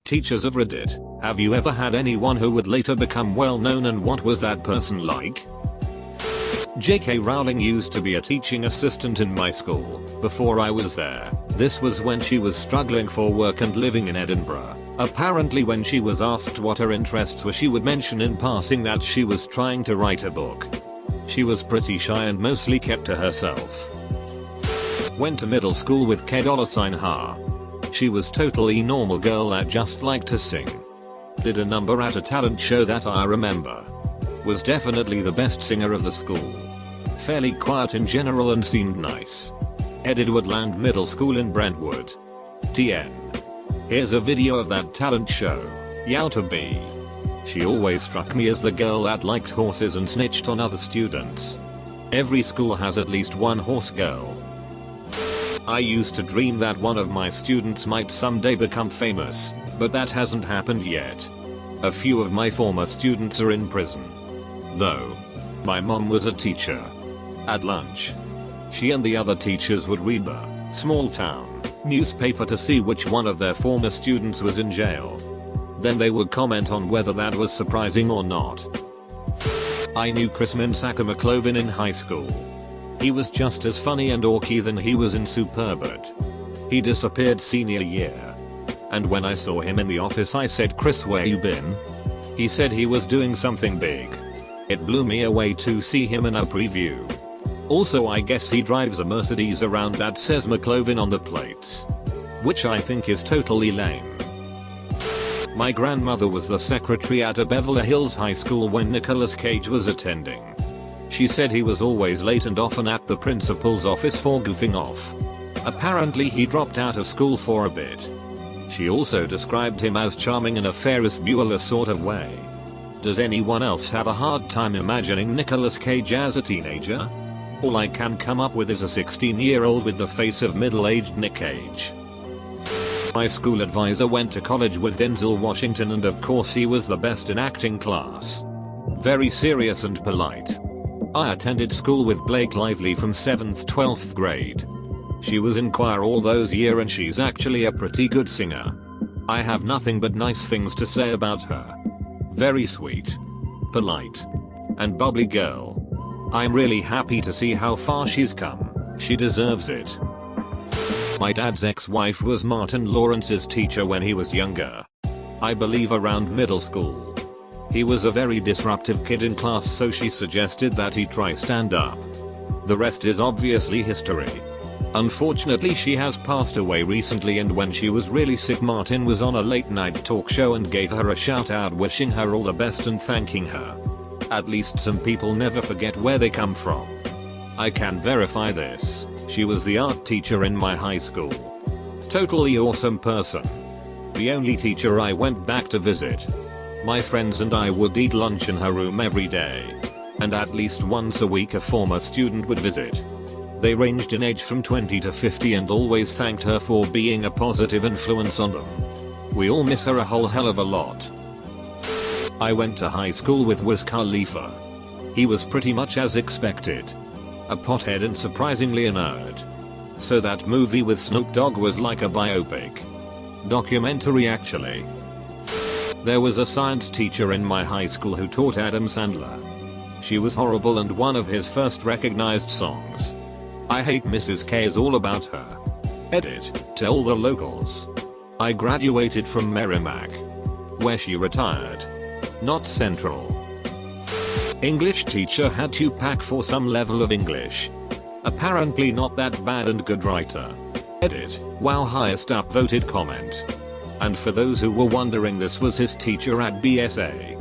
Teachers of Reddit, have you ever had anyone who would later become well known, and what was that person like? J.K. Rowling used to be a teaching assistant in my school before I was there. This was when she was struggling for work and living in Edinburgh. Apparently when she was asked what her interests were, she would mention in passing that she was trying to write a book. She was pretty shy and mostly kept to herself. Went to middle school with K$ha. She was totally normal girl that just liked to sing. Did a number at a talent show that I remember. Was definitely the best singer of the school. Fairly quiet in general and seemed nice. Edwardland Middle School in Brentwood. TN. Here's a video of that talent show. Yow to be. She always struck me as the girl that liked horses and snitched on other students. Every school has at least one horse girl. I used to dream that one of my students might someday become famous, but that hasn't happened yet. A few of my former students are in prison. Though. My mom was a teacher. At lunch, she and the other teachers would read the small town newspaper to see which one of their former students was in jail. Then they would comment on whether that was surprising or not. I knew Chris McLovin in high school. He was just as funny and orky than he was in Superbird. He disappeared senior year. And when I saw him in the office I said, "Chris, where you been?" He said he was doing something big. It blew me away to see him in a preview. Also, I guess he drives a Mercedes around that says McLovin on the plates. Which I think is totally lame. My grandmother was the secretary at a Beverly Hills high school when Nicolas Cage was attending. She said he was always late and often at the principal's office for goofing off. Apparently he dropped out of school for a bit. She also described him as charming in a Ferris Bueller sort of way. Does anyone else have a hard time imagining Nicolas Cage as a teenager? All I can come up with is a 16-year-old with the face of middle-aged Nick Cage. My school advisor went to college with Denzel Washington, and of course he was the best in acting class. Very serious and polite. I attended school with Blake Lively from 7th 12th grade. She was in choir all those years and she's actually a pretty good singer. I have nothing but nice things to say about her. Very sweet, polite, and bubbly girl. I'm really happy to see how far she's come. She deserves it. My dad's ex-wife was Martin Lawrence's teacher when he was younger. I believe around middle school. He was a very disruptive kid in class, so she suggested that he try stand-up. The rest is obviously history. Unfortunately, she has passed away recently, and when she was really sick, Martin was on a late-night talk show and gave her a shout-out wishing her all the best and thanking her. At least some people never forget where they come from. I can verify this. She was the art teacher in my high school. Totally awesome person. The only teacher I went back to visit. My friends and I would eat lunch in her room every day. And at least once a week a former student would visit. They ranged in age from 20 to 50 and always thanked her for being a positive influence on them. We all miss her a whole hell of a lot. I went to high school with Wiz Khalifa. He was pretty much as expected. A pothead and surprisingly a nerd. So that movie with Snoop Dogg was like a biopic. Documentary actually. There was a science teacher in my high school who taught Adam Sandler. She was horrible, and one of his first recognized songs, "I Hate Mrs. K," is all about her. Edit, to all the locals. I graduated from Merrimack, where she retired. Not Central. English teacher had to pack for some level of English. Apparently not that bad and good writer. Edit, wow, highest upvoted comment. And for those who were wondering, this was his teacher at BSA.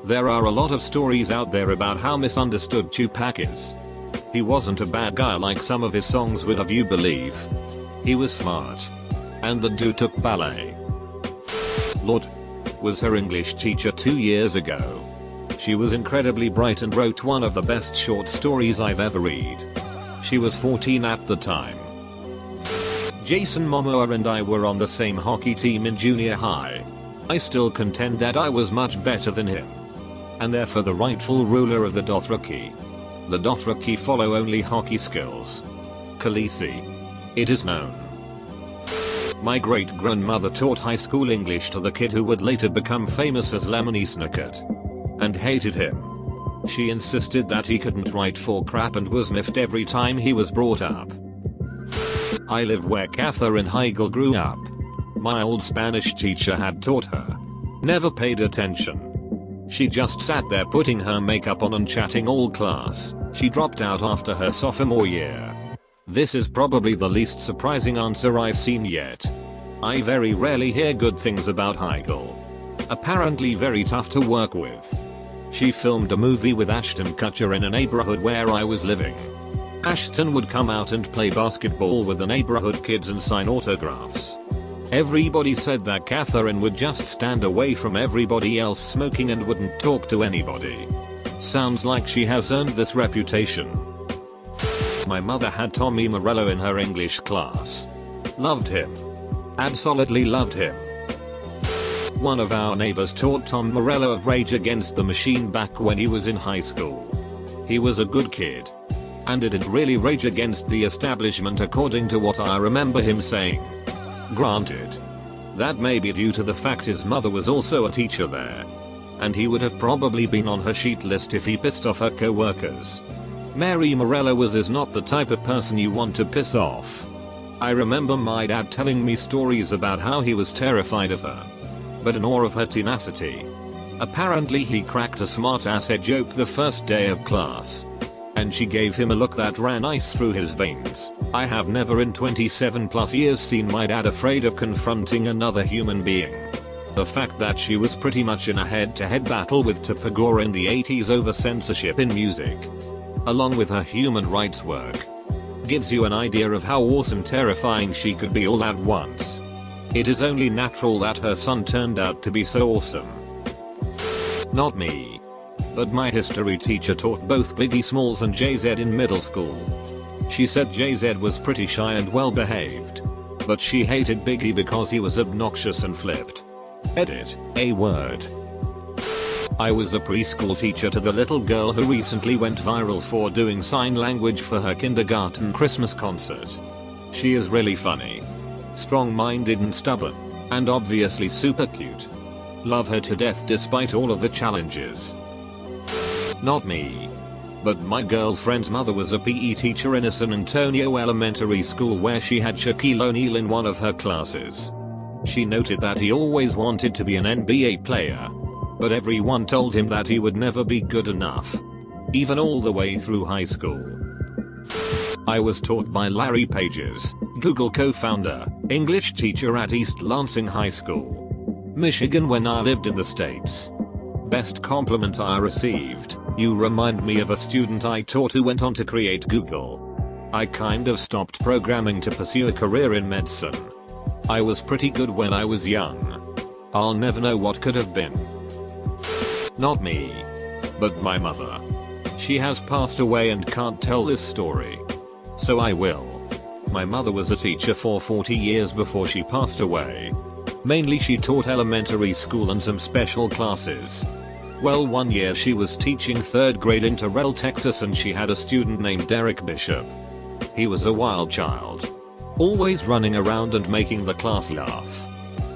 There are a lot of stories out there about how misunderstood Tupac is. He wasn't a bad guy like some of his songs would have you believe. He was smart. And the dude took ballet. Lord was her English teacher 2 years ago. She was incredibly bright and wrote one of the best short stories I've ever read. She was 14 at the time. Jason Momoa and I were on the same hockey team in junior high. I still contend that I was much better than him. And therefore the rightful ruler of the Dothraki. The Dothraki follow only hockey skills. Khaleesi. It is known. My great-grandmother taught high school English to the kid who would later become famous as Lemony Snicket. And hated him. She insisted that he couldn't write for crap and was miffed every time he was brought up. I lived where Catherine Heigl grew up. My old Spanish teacher had taught her. Never paid attention. She just sat there putting her makeup on and chatting all class. She dropped out after her sophomore year. This is probably the least surprising answer I've seen yet. I very rarely hear good things about Heigl. Apparently very tough to work with. She filmed a movie with Ashton Kutcher in a neighborhood where I was living. Ashton would come out and play basketball with the neighborhood kids and sign autographs. Everybody said that Catherine would just stand away from everybody else smoking and wouldn't talk to anybody. Sounds like she has earned this reputation. My mother had Tommy Morello in her English class. Loved him. Absolutely loved him. One of our neighbors taught Tom Morello of Rage Against the Machine back when he was in high school. He was a good kid. And didn't really rage against the establishment according to what I remember him saying. Granted. That may be due to the fact his mother was also a teacher there. And he would have probably been on her sheet list if he pissed off her co-workers. Mary Morello is not the type of person you want to piss off. I remember my dad telling me stories about how he was terrified of her. But in awe of her tenacity. Apparently he cracked a smart-ass joke the first day of class. And she gave him a look that ran ice through his veins. I have never in 27 plus years seen my dad afraid of confronting another human being. The fact that she was pretty much in a head-to-head battle with Tupac in the 80s over censorship in music, along with her human rights work, gives you an idea of how awesome terrifying she could be all at once. It is only natural that her son turned out to be so awesome. Not me. But my history teacher taught both Biggie Smalls and Jay-Z in middle school. She said Jay-Z was pretty shy and well behaved. But she hated Biggie because he was obnoxious and flipped. Edit, a word. I was a preschool teacher to the little girl who recently went viral for doing sign language for her kindergarten Christmas concert. She is really funny. Strong-minded and stubborn. And obviously super cute. Love her to death despite all of the challenges. Not me. But my girlfriend's mother was a PE teacher in a San Antonio elementary school where she had Shaquille O'Neal in one of her classes. She noted that he always wanted to be an NBA player. But everyone told him that he would never be good enough. Even all the way through high school. I was taught by Larry Pages, Google co-founder, English teacher at East Lansing High School, Michigan when I lived in the States. Best compliment I received: "You remind me of a student I taught who went on to create Google." I kind of stopped programming to pursue a career in medicine. I was pretty good when I was young. I'll never know what could have been. Not me. But my mother. She has passed away and can't tell this story. So I will. My mother was a teacher for 40 years before she passed away. Mainly she taught elementary school and some special classes. Well, one year she was teaching 3rd grade in Terrell, Texas, and she had a student named Derek Bishop. He was a wild child. Always running around and making the class laugh.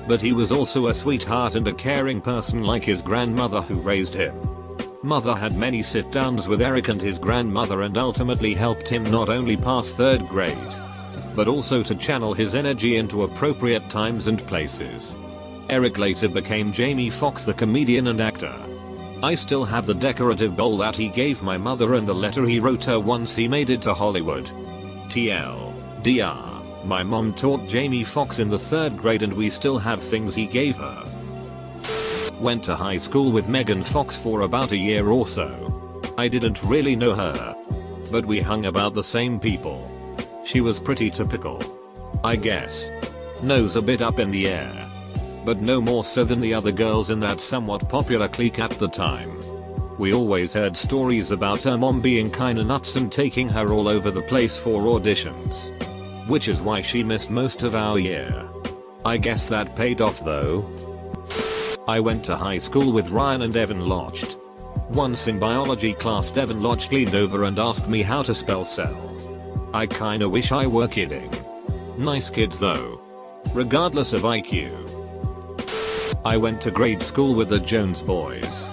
But he was also a sweetheart and a caring person like his grandmother who raised him. Mother had many sit-downs with Eric and his grandmother and ultimately helped him not only pass 3rd grade, but also to channel his energy into appropriate times and places. Eric later became Jamie Foxx, the comedian and actor. I still have the decorative bowl that he gave my mother and the letter he wrote her once he made it to Hollywood. TLDR. My mom taught Jamie Foxx in the 3rd grade and we still have things he gave her. Went to high school with Megan Fox for about a year or so. I didn't really know her. But we hung about the same people. She was pretty typical, I guess. Nose a bit up in the air. But no more so than the other girls in that somewhat popular clique at the time. We always heard stories about her mom being kinda nuts and taking her all over the place for auditions. Which is why she missed most of our year. I guess that paid off though. I went to high school with Ryan and Evan Locht. Once in biology class Evan Locht leaned over and asked me how to spell cell. I kinda wish I were kidding. Nice kids though. regardless of IQ. I went to grade school with the Jones boys.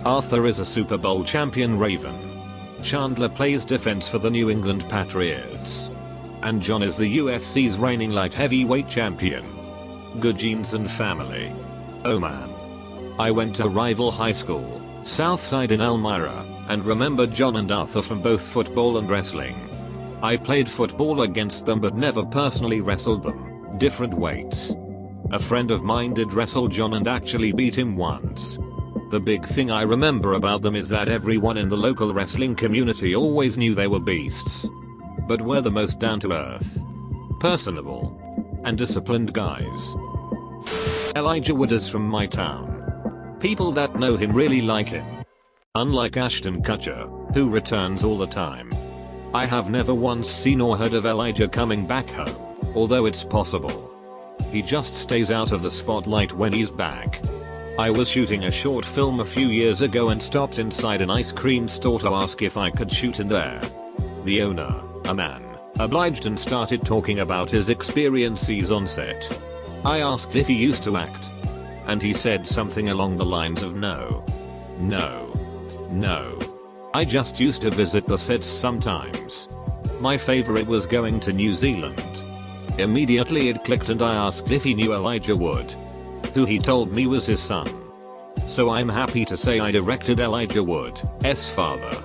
Arthur is a Super Bowl champion Raven. Chandler plays defense for the New England Patriots. And John is the UFC's reigning light heavyweight champion. Good genes and family. Oh man. I went to rival high school, Southside in Elmira, and remember John and Arthur from both football and wrestling. I played football against them but never personally wrestled them, different weights. A friend of mine did wrestle John and actually beat him once. The big thing I remember about them is that everyone in the local wrestling community always knew they were beasts. But were the most down to earth, personable, and disciplined guys. Elijah Wood is from my town. People that know him really like him. Unlike Ashton Kutcher, who returns all the time. I have never once seen or heard of Elijah coming back home, although it's possible. He just stays out of the spotlight when he's back. I was shooting a short film a few years ago and stopped inside an ice cream store to ask if I could shoot in there. The owner, a man, obliged and started talking about his experiences on set. I asked if he used to act. And he said something along the lines of no. I just used to visit the sets sometimes. My favorite was going to New Zealand. Immediately it clicked and I asked if he knew Elijah Wood, who he told me was his son. So I'm happy to say I directed Elijah Wood's father.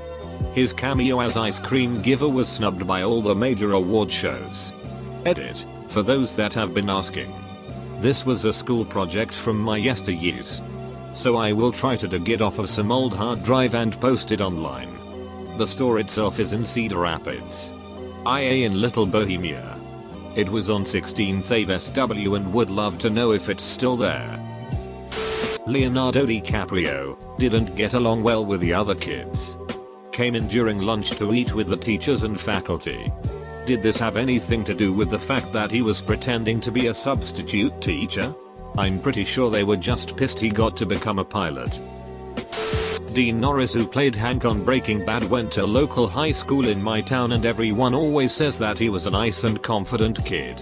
His cameo as ice cream giver was snubbed by all the major award shows. Edit, for those that have been asking. This was a school project from my yesteryears. So I will try to dig it off of some old hard drive and post it online. The store itself is in Cedar Rapids, IA in Little Bohemia. It was on 16th Ave SW and would love to know if it's still there. Leonardo DiCaprio didn't get along well with the other kids. Came in during lunch to eat with the teachers and faculty. Did this have anything to do with the fact that he was pretending to be a substitute teacher? I'm pretty sure they were just pissed he got to become a pilot. Dean Norris, who played Hank on Breaking Bad, went to a local high school in my town and everyone always says that he was a nice and confident kid.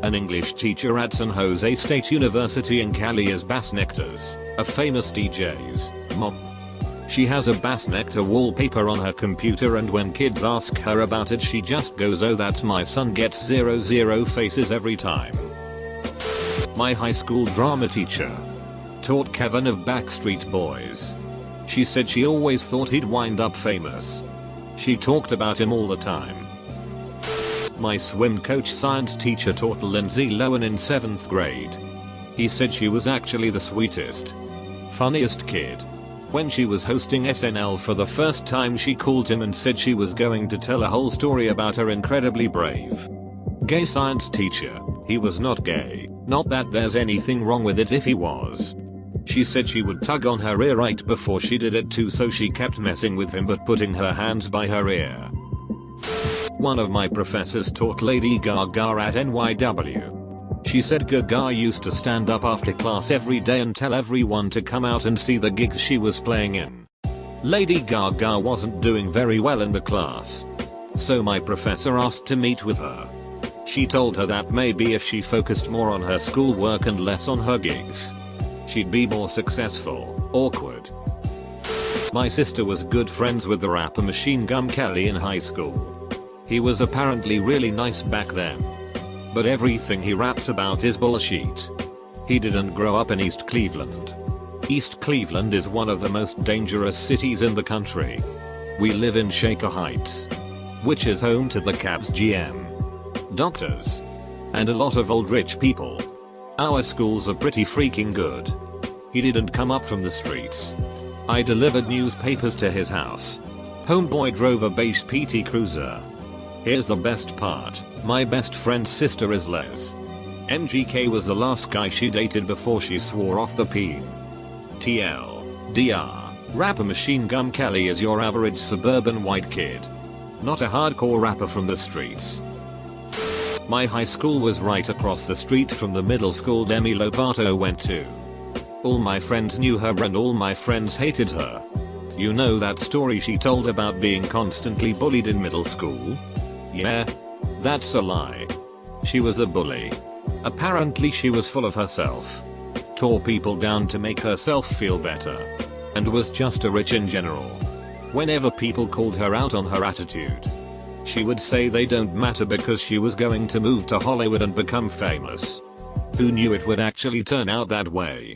An English teacher at San Jose State University in Cali is Bass Nectar's, a famous DJ's, mom. She has a Bass Nectar wallpaper on her computer and when kids ask her about it she just goes, "Oh, that's my son," gets 0 faces every time. My high school drama teacher taught Kevin of Backstreet Boys. She said she always thought he'd wind up famous. She talked about him all the time. My swim coach science teacher taught Lindsay Lohan in 7th grade. He said she was actually the sweetest, funniest kid. When she was hosting SNL for the first time she called him and said she was going to tell a whole story about her incredibly brave gay science teacher. He was not gay, not that there's anything wrong with it if he was. She said she would tug on her ear right before she did it too, so she kept messing with him but putting her hands by her ear. One of my professors taught Lady Gaga at NYW. She said Gaga used to stand up after class every day and tell everyone to come out and see the gigs she was playing in. Lady Gaga wasn't doing very well in the class. So my professor asked to meet with her. She told her that maybe if she focused more on her schoolwork and less on her gigs, she'd be more successful. Awkward. My sister was good friends with the rapper Machine Gun Kelly in high school. He was apparently really nice back then. But everything he raps about is bullshit. He didn't grow up in East Cleveland. East Cleveland is one of the most dangerous cities in the country. We live in Shaker Heights, which is home to the Cavs GM, doctors, and a lot of old rich people. Our schools are pretty freaking good. He didn't come up from the streets. I delivered newspapers to his house. Homeboy drove a beige PT Cruiser. Here's the best part, my best friend's sister is Les. MGK was the last guy she dated before she swore off the P. TLDR, rapper Machine Gun Kelly is your average suburban white kid. Not a hardcore rapper from the streets. My high school was right across the street from the middle school Demi Lovato went to. All my friends knew her and all my friends hated her. You know that story she told about being constantly bullied in middle school? Yeah? That's a lie. She was a bully. Apparently she was full of herself, tore people down to make herself feel better, and was just a rich in general. Whenever people called her out on her attitude, she would say they don't matter because she was going to move to Hollywood and become famous. Who knew it would actually turn out that way?